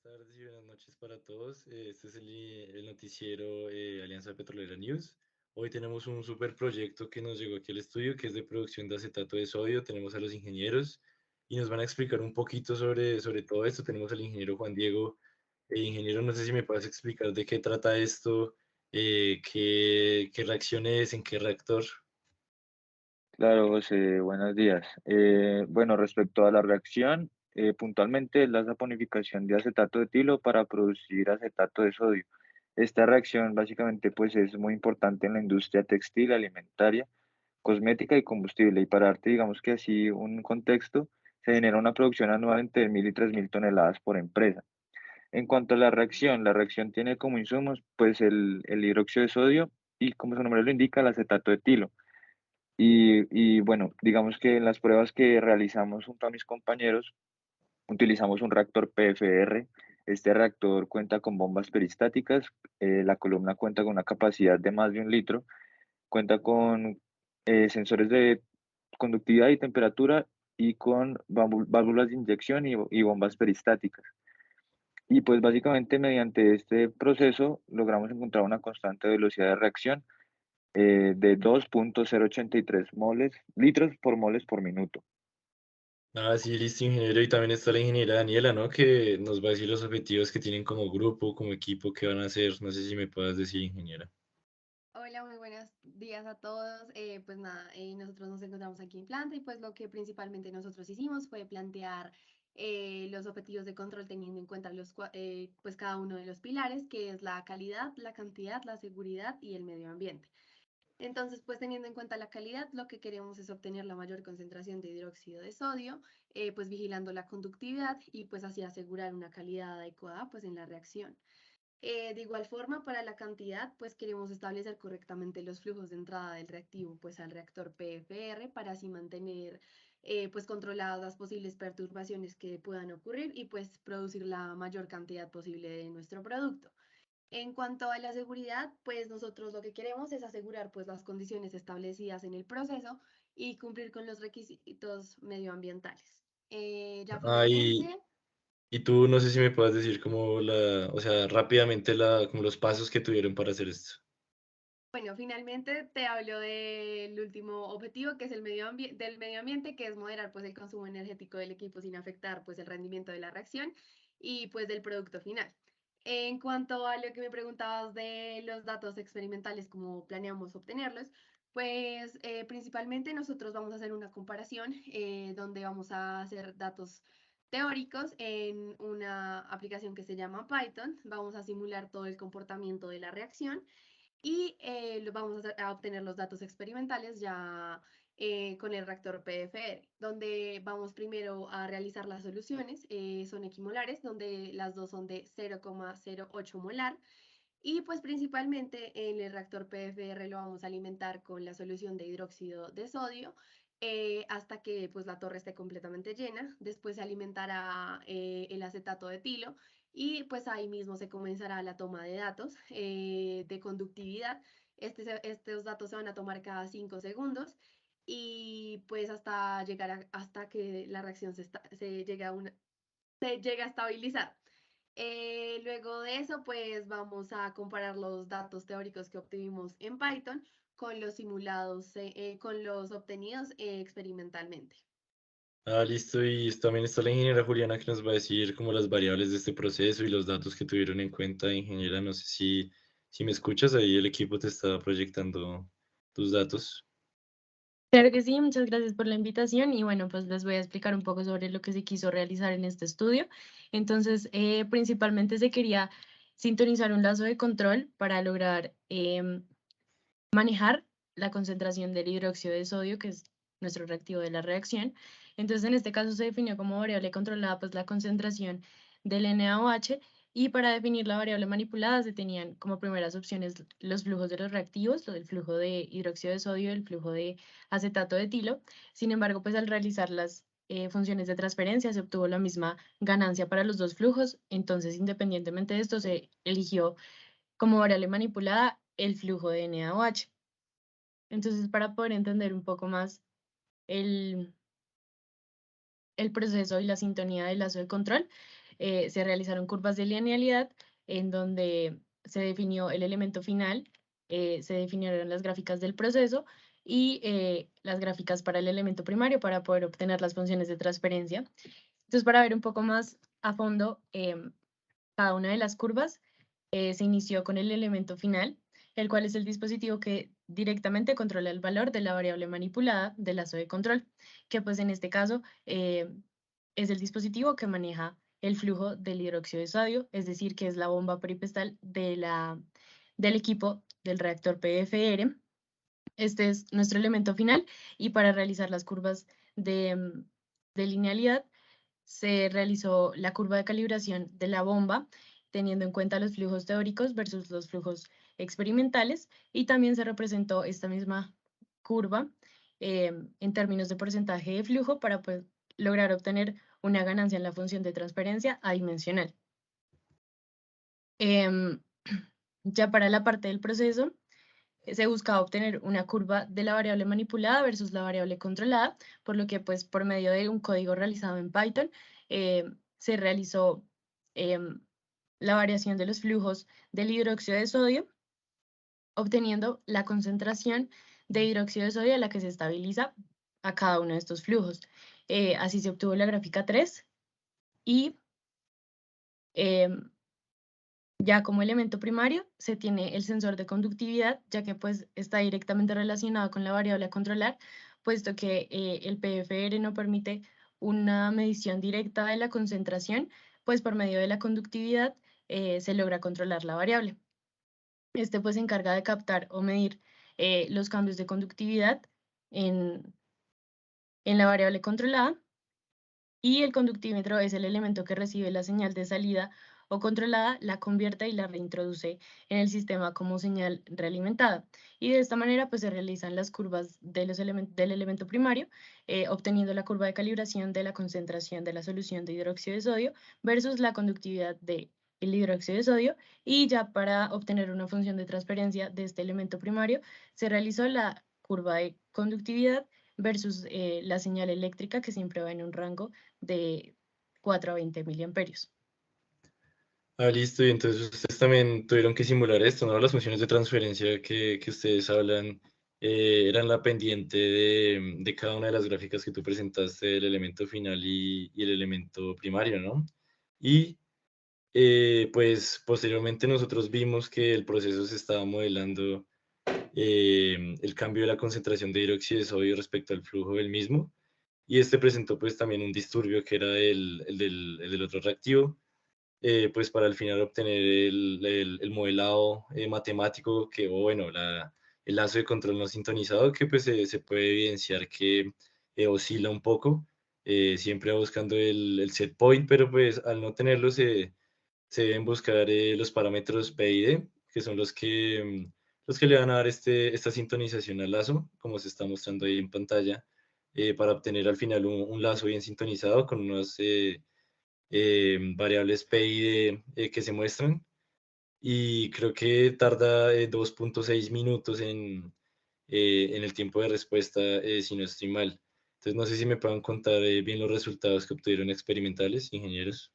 tardes y buenas noches para todos. Este es el noticiero Alianza Petrolera News. Hoy tenemos un super proyecto que nos llegó aquí al estudio, que es de producción de acetato de sodio. Tenemos a los ingenieros y nos van a explicar un poquito sobre todo esto. Tenemos al ingeniero Juan Diego. Ingeniero, no sé si me puedes explicar de qué trata esto, qué reacción es, en qué reactor. Claro, José, buenos días. Bueno, respecto a la reacción, puntualmente es la saponificación de acetato de etilo para producir acetato de sodio. Esta reacción básicamente pues es muy importante en la industria textil, alimentaria, cosmética y combustible. Y para darte, digamos que así un contexto, se genera una producción anual entre 1.000 y 3.000 toneladas por empresa. En cuanto a la reacción tiene como insumos pues el hidróxido de sodio y como su nombre lo indica, el acetato de etilo. Y bueno, digamos que en las pruebas que realizamos junto a mis compañeros, utilizamos un reactor PFR. Este reactor cuenta con bombas peristáticas, la columna cuenta con una capacidad de más de 1 litro, cuenta con sensores de conductividad y temperatura y con válvulas de inyección y bombas peristáticas. Y pues básicamente mediante este proceso logramos encontrar una constante velocidad de reacción de 2,083 litros por moles por minuto. Ah, sí, listo, ingeniero. Y también está la ingeniera Daniela, ¿no? Que nos va a decir los objetivos que tienen como grupo, como equipo, que van a hacer. No sé si me puedas decir, ingeniera. Hola, muy buenos días a todos. Pues nada, nosotros nos encontramos aquí en planta y pues lo que principalmente nosotros hicimos fue plantear los objetivos de control teniendo en cuenta pues cada uno de los pilares, que es la calidad, la cantidad, la seguridad y el medio ambiente. Entonces, pues teniendo en cuenta la calidad, lo que queremos es obtener la mayor concentración de hidróxido de sodio, pues vigilando la conductividad y pues así asegurar una calidad adecuada pues en la reacción. De igual forma, para la cantidad, pues queremos establecer correctamente los flujos de entrada del reactivo pues al reactor PFR para así mantener pues controladas las posibles perturbaciones que puedan ocurrir y pues producir la mayor cantidad posible de nuestro producto. En cuanto a la seguridad, pues nosotros lo que queremos es asegurar pues las condiciones establecidas en el proceso y cumplir con los requisitos medioambientales. Ya Ah, finalmente, y tú no sé si me puedes decir como o sea, rápidamente como los pasos que tuvieron para hacer esto. bueno, finalmente te hablo del último objetivo, que es del medio ambiente, que es moderar pues el consumo energético del equipo sin afectar pues el rendimiento de la reacción y pues del producto final. En cuanto a lo que me preguntabas de los datos experimentales, cómo planeamos obtenerlos, pues principalmente nosotros vamos a hacer una comparación donde vamos a hacer datos teóricos en una aplicación que se llama Python. Vamos a simular todo el comportamiento de la reacción y vamos a obtener los datos experimentales ya con el reactor PFR, donde vamos primero a realizar las soluciones, son equimolares, donde las dos son de 0,08 molar. Y pues principalmente en el reactor PFR lo vamos a alimentar con la solución de hidróxido de sodio hasta que pues la torre esté completamente llena. Después se alimentará el acetato de etilo y pues ahí mismo se comenzará la toma de datos de conductividad. Estos datos se van a tomar cada 5 segundos y pues hasta hasta que la reacción se llega a estabilizar. Luego de eso, pues vamos a comparar los datos teóricos que obtuvimos en Python con los simulados, con los obtenidos experimentalmente. Ah, listo. Y también está la ingeniera Juliana que nos va a decir como las variables de este proceso y los datos que tuvieron en cuenta, ingeniera. No sé si me escuchas, ahí el equipo te está proyectando tus datos. Claro que sí, muchas gracias por la invitación y bueno, pues les voy a explicar un poco sobre lo que se quiso realizar en este estudio. Entonces, principalmente se quería sintonizar un lazo de control para lograr manejar la concentración del hidróxido de sodio, que es nuestro reactivo de la reacción. Entonces, en este caso se definió como variable controlada pues la concentración del NaOH y para definir la variable manipulada se tenían como primeras opciones los flujos de los reactivos, el flujo de hidróxido de sodio y el flujo de acetato de etilo. Sin embargo, pues al realizar las funciones de transferencia se obtuvo la misma ganancia para los dos flujos, entonces independientemente de esto se eligió como variable manipulada el flujo de NaOH. Entonces, para poder entender un poco más el, el proceso y la sintonía del lazo de control, se realizaron curvas de linealidad en donde se definió el elemento final, se definieron las gráficas del proceso y las gráficas para el elemento primario para poder obtener las funciones de transferencia. Entonces, para ver un poco más a fondo cada una de las curvas, se inició con el elemento final, el cual es el dispositivo que directamente controla el valor de la variable manipulada del lazo de control, que pues en este caso es el dispositivo que maneja el flujo del hidróxido de sodio, es decir, que es la bomba peripestal del equipo del reactor PFR. Este es nuestro elemento final y para realizar las curvas de linealidad se realizó la curva de calibración de la bomba, teniendo en cuenta los flujos teóricos versus los flujos experimentales, y también se representó esta misma curva en términos de porcentaje de flujo para pues, lograr obtener una ganancia en la función de transferencia adimensional. Ya para la parte del proceso, se buscaba obtener una curva de la variable manipulada versus la variable controlada, por lo que pues por medio de un código realizado en Python se realizó la variación de los flujos del hidróxido de sodio, obteniendo la concentración de hidróxido de sodio a la que se estabiliza a cada uno de estos flujos. Así se obtuvo la gráfica 3 y ya como elemento primario se tiene el sensor de conductividad, ya que pues está directamente relacionado con la variable a controlar, puesto que el PFR no permite una medición directa de la concentración, pues por medio de la conductividad se logra controlar la variable. Este pues se encarga de captar o medir los cambios de conductividad en la variable controlada, y el conductímetro es el elemento que recibe la señal de salida o controlada, la convierte y la reintroduce en el sistema como señal realimentada. Y de esta manera pues se realizan las curvas de del elemento primario, obteniendo la curva de calibración de la concentración de la solución de hidróxido de sodio versus la conductividad del hidróxido de sodio, y ya para obtener una función de transferencia de este elemento primario se realizó la curva de conductividad versus la señal eléctrica, que siempre va en un rango de 4 a 20 miliamperios. Ah, listo, y entonces ustedes también tuvieron que simular esto, ¿no? Las funciones de transferencia que ustedes hablan eran la pendiente de cada una de las gráficas que tú presentaste, del elemento final y el elemento primario, ¿no? Y pues posteriormente nosotros vimos que el proceso se estaba modelando el cambio de la concentración de hidróxido de sodio respecto al flujo del mismo, y este presentó pues también un disturbio que era el del otro reactivo, pues para al final obtener el modelado matemático que, o bueno, el lazo de control no sintonizado, que pues se puede evidenciar que oscila un poco, siempre buscando el set point, pero pues al no tenerlo se deben buscar los parámetros P y D, que son los que le van a dar esta sintonización al lazo, como se está mostrando ahí en pantalla, para obtener al final un lazo bien sintonizado con unos variables P y D que se muestran. Y creo que tarda 2.6 minutos en el tiempo de respuesta, si no estoy mal. Entonces, no sé si me puedan contar bien los resultados que obtuvieron experimentales, ingenieros.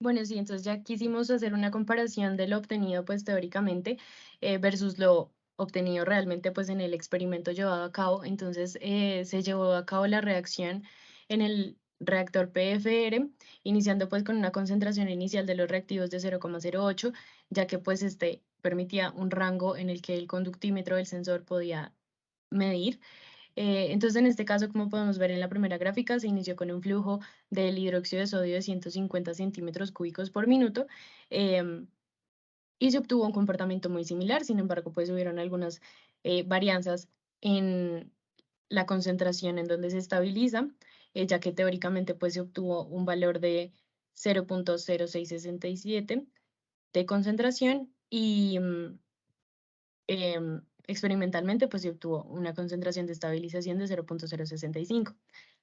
Bueno, sí, entonces ya quisimos hacer una comparación de lo obtenido pues teóricamente versus lo obtenido realmente pues en el experimento llevado a cabo. Entonces se llevó a cabo la reacción en el reactor PFR, iniciando pues con una concentración inicial de los reactivos de 0,08, ya que pues este permitía un rango en el que el conductímetro del sensor podía medir. Entonces, en este caso, como podemos ver en la primera gráfica, se inició con un flujo del hidróxido de sodio de 150 centímetros cúbicos por minuto y se obtuvo un comportamiento muy similar. Sin embargo, pues hubieron algunas varianzas en la concentración en donde se estabiliza, ya que teóricamente pues se obtuvo un valor de 0.0667 de concentración y experimentalmente pues se obtuvo una concentración de estabilización de 0.065.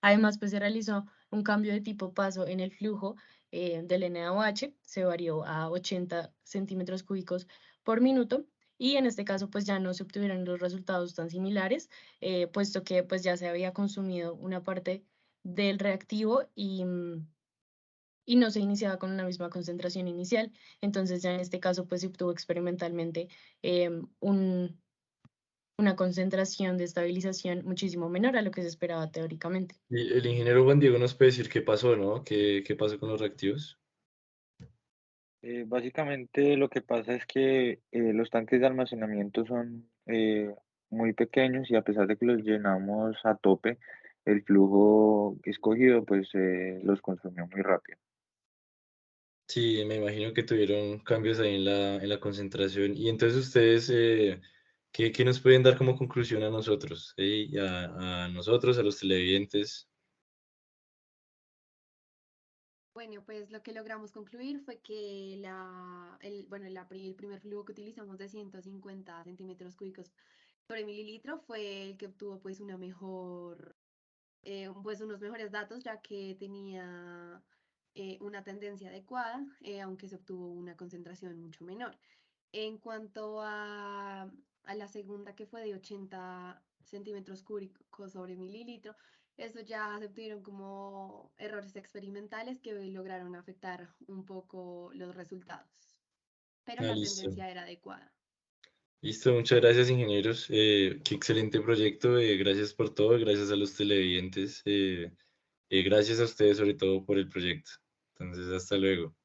Además, pues se realizó un cambio de tipo paso en el flujo del NaOH, se varió a 80 centímetros cúbicos por minuto, y en este caso pues ya no se obtuvieron los resultados tan similares, puesto que pues ya se había consumido una parte del reactivo y no se iniciaba con una misma concentración inicial. Entonces ya en este caso pues se obtuvo experimentalmente una concentración de estabilización muchísimo menor a lo que se esperaba teóricamente. Y el ingeniero Juan Diego nos puede decir qué pasó, ¿no? ¿Qué pasó con los reactivos? Básicamente lo que pasa es que los tanques de almacenamiento son muy pequeños y a pesar de que los llenamos a tope, el flujo escogido pues los consumió muy rápido. Sí, me imagino que tuvieron cambios ahí en la concentración. Y entonces ustedes, ¿qué nos pueden dar como conclusión a nosotros? ¿Sí? A nosotros, a los televidentes. Bueno, pues lo que logramos concluir fue que el primer flujo que utilizamos de 150 centímetros cúbicos sobre mililitro fue el que obtuvo pues una mejor, pues unos mejores datos, ya que tenía una tendencia adecuada, aunque se obtuvo una concentración mucho menor. En cuanto a la segunda, que fue de 80 centímetros cúbicos sobre mililitro, eso ya se obtuvieron como errores experimentales que lograron afectar un poco los resultados, pero Ah, la listo. tendencia era adecuada. Listo, muchas gracias, ingenieros. Qué excelente proyecto. Gracias por todo, gracias a los televidentes. Gracias a ustedes sobre todo por el proyecto. Entonces, hasta luego.